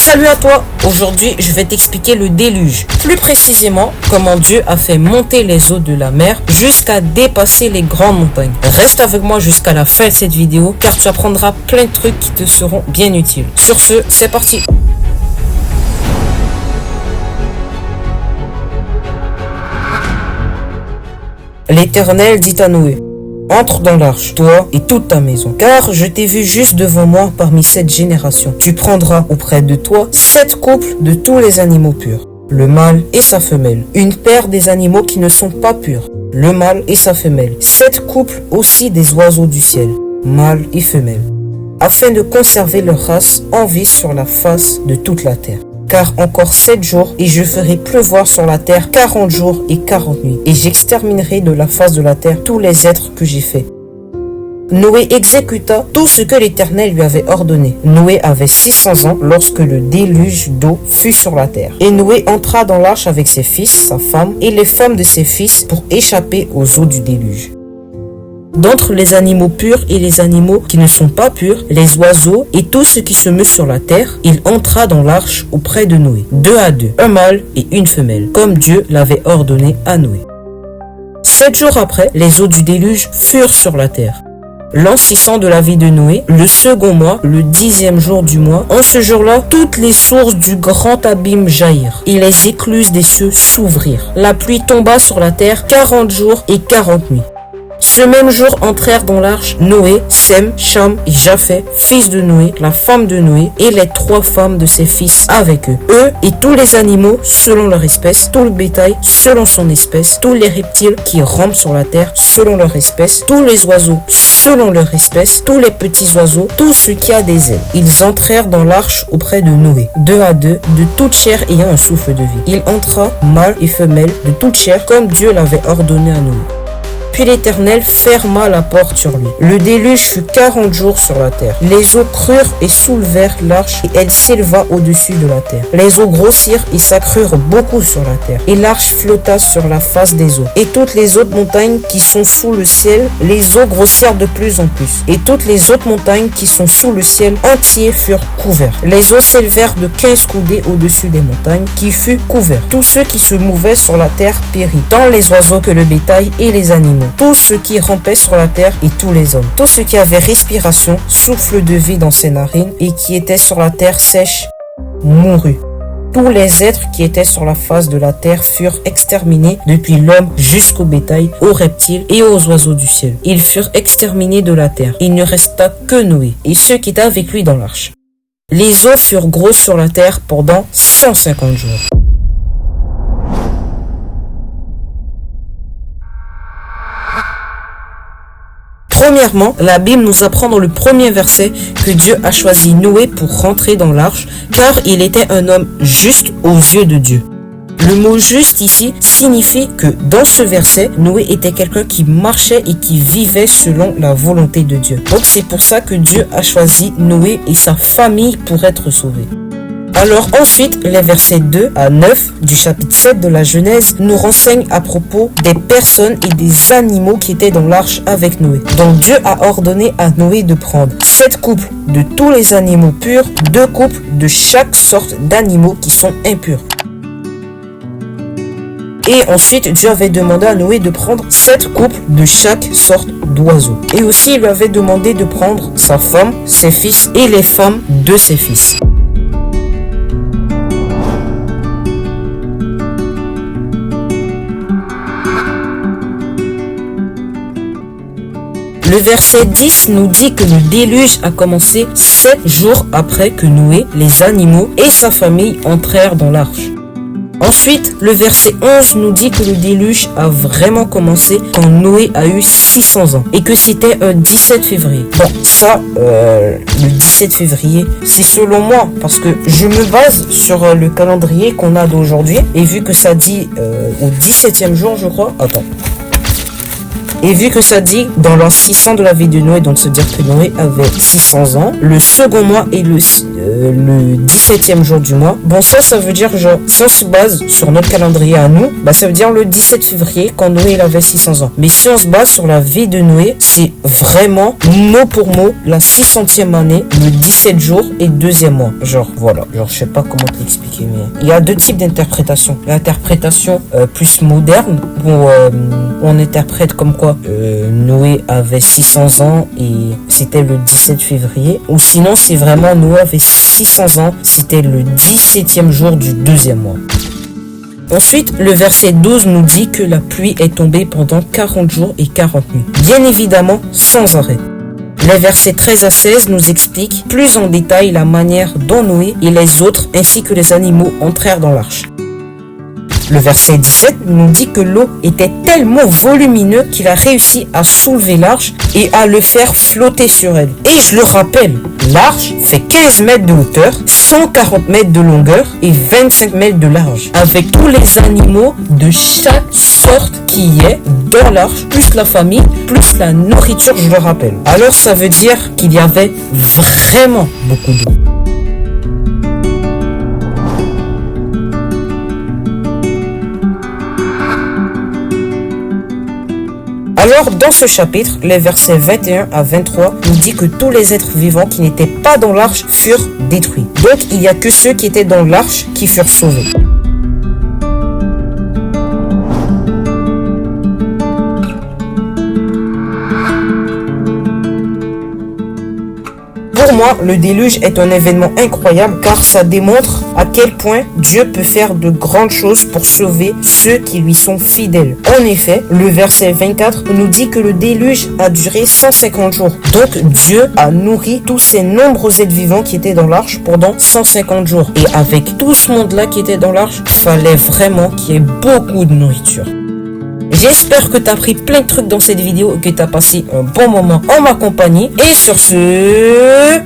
Salut à toi. Aujourd'hui, je vais t'expliquer le déluge. Plus précisément, comment Dieu a fait monter les eaux de la mer jusqu'à dépasser les grandes montagnes. Reste avec moi jusqu'à la fin de cette vidéo car tu apprendras plein de trucs qui te seront bien utiles. Sur ce, c'est parti. L'Éternel dit à Noé: entre dans l'arche, toi et toute ta maison, car je t'ai vu juste devant moi parmi cette génération. Tu prendras auprès de toi 7 couples de tous les animaux purs, le mâle et sa femelle, une paire des animaux qui ne sont pas purs, le mâle et sa femelle, 7 couples aussi des oiseaux du ciel, mâle et femelle, afin de conserver leur race en vie sur la face de toute la terre. Car encore 7 jours, et je ferai pleuvoir sur la terre 40 jours et 40 nuits, et j'exterminerai de la face de la terre tous les êtres que j'ai faits. Noé exécuta tout ce que l'Éternel lui avait ordonné. Noé avait 600 ans lorsque le déluge d'eau fut sur la terre. Et Noé entra dans l'arche avec ses fils, sa femme, et les femmes de ses fils pour échapper aux eaux du déluge. D'entre les animaux purs et les animaux qui ne sont pas purs, les oiseaux et tout ce qui se meut sur la terre, il entra dans l'arche auprès de Noé, 2 à 2, un mâle et une femelle, comme Dieu l'avait ordonné à Noé. 7 jours après, les eaux du déluge furent sur la terre. L'an 600 de la vie de Noé, le second mois, le 10e jour du mois, en ce jour-là, toutes les sources du grand abîme jaillirent, et les écluses des cieux s'ouvrirent. La pluie tomba sur la terre 40 jours et 40 nuits. Ce même jour entrèrent dans l'arche Noé, Sem, Cham et Japheth, fils de Noé, la femme de Noé et les 3 femmes de ses fils avec eux. Eux et tous les animaux selon leur espèce, tout le bétail selon son espèce, tous les reptiles qui rampent sur la terre selon leur espèce, tous les oiseaux selon leur espèce, tous les petits oiseaux, tout ce qui a des ailes. Ils entrèrent dans l'arche auprès de Noé, 2 à 2, de toute chair ayant un souffle de vie. Il entra, mâle et femelle, de toute chair, comme Dieu l'avait ordonné à Noé. Puis l'Éternel ferma la porte sur lui. Le déluge fut 40 jours sur la terre. Les eaux crurent et soulevèrent l'arche, et elle s'éleva au-dessus de la terre. Les eaux grossirent et s'accrurent beaucoup sur la terre. Et l'arche flotta sur la face des eaux. Et toutes les autres montagnes qui sont sous le ciel, les eaux grossirent de plus en plus. Et toutes les autres montagnes qui sont sous le ciel entier furent couverts. Les eaux s'élevèrent de 15 coudées au-dessus des montagnes, qui furent couverts. Tous ceux qui se mouvaient sur la terre périrent, tant les oiseaux que le bétail et les animaux. Tout ce qui rampait sur la terre et tous les hommes. Tout ce qui avait respiration, souffle de vie dans ses narines et qui était sur la terre sèche, mourut. Tous les êtres qui étaient sur la face de la terre furent exterminés, depuis l'homme jusqu'au bétail, aux reptiles et aux oiseaux du ciel. Ils furent exterminés de la terre. Il ne resta que Noé et ceux qui étaient avec lui dans l'arche. Les eaux furent grosses sur la terre pendant 150 jours. Premièrement, la Bible nous apprend dans le premier verset que Dieu a choisi Noé pour rentrer dans l'arche car il était un homme juste aux yeux de Dieu. Le mot juste ici signifie que dans ce verset, Noé était quelqu'un qui marchait et qui vivait selon la volonté de Dieu. Donc c'est pour ça que Dieu a choisi Noé et sa famille pour être sauvés. Alors ensuite, les versets 2 à 9 du chapitre 7 de la Genèse nous renseignent à propos des personnes et des animaux qui étaient dans l'arche avec Noé. Donc Dieu a ordonné à Noé de prendre 7 couples de tous les animaux purs, 2 couples de chaque sorte d'animaux qui sont impurs. Et ensuite, Dieu avait demandé à Noé de prendre 7 couples de chaque sorte d'oiseaux. Et aussi, il lui avait demandé de prendre sa femme, ses fils et les femmes de ses fils. Le verset 10 nous dit que le déluge a commencé 7 jours après que Noé, les animaux et sa famille entrèrent dans l'arche. Ensuite, le verset 11 nous dit que le déluge a vraiment commencé quand Noé a eu 600 ans et que c'était un 17 février. Bon, ça, le 17 février, c'est selon moi parce que je me base sur le calendrier qu'on a d'aujourd'hui et vu que ça dit au 17e jour, je crois. Attends. Et vu que ça dit dans l'an 600 de la vie de Noé, donc se dire que Noé avait 600 ans, le second mois est le 17e jour du mois. Bon, ça veut dire genre, si on se base sur notre calendrier à nous, bah ça veut dire le 17 février quand Noé il avait 600 ans. Mais si on se base sur la vie de Noé, c'est vraiment mot pour mot la 600e année, le 17 jours et deuxième mois. Genre voilà, genre je sais pas comment te l'expliquer, mais il y a deux types d'interprétations. L'interprétation plus moderne où on interprète comme quoi Noé avait 600 ans et c'était le 17 février, ou sinon si vraiment Noé avait 600 ans, c'était le 17e jour du deuxième mois. Ensuite, le verset 12 nous dit que la pluie est tombée pendant 40 jours et 40 nuits. Bien évidemment, sans arrêt. Les versets 13 à 16 nous expliquent plus en détail la manière dont Noé et les autres ainsi que les animaux entrèrent dans l'arche. Le verset 17 nous dit que l'eau était tellement volumineuse qu'il a réussi à soulever l'arche et à le faire flotter sur elle. Et je le rappelle, l'arche fait 15 mètres de hauteur, 140 mètres de longueur et 25 mètres de large. Avec tous les animaux de chaque sorte qui est dans l'arche, plus la famille, plus la nourriture, je le rappelle. Alors ça veut dire qu'il y avait vraiment beaucoup d'eau. Alors, dans ce chapitre, les versets 21 à 23 nous dit que tous les êtres vivants qui n'étaient pas dans l'arche furent détruits. Donc, il n'y a que ceux qui étaient dans l'arche qui furent sauvés. Pour moi, le déluge est un événement incroyable car ça démontre à quel point Dieu peut faire de grandes choses pour sauver ceux qui lui sont fidèles. En effet, le verset 24 nous dit que le déluge a duré 150 jours. Donc Dieu a nourri tous ces nombreux êtres vivants qui étaient dans l'arche pendant 150 jours. Et avec tout ce monde-là qui était dans l'arche, il fallait vraiment qu'il y ait beaucoup de nourriture. J'espère que tu as pris plein de trucs dans cette vidéo et que tu as passé un bon moment en ma compagnie. Et sur ce...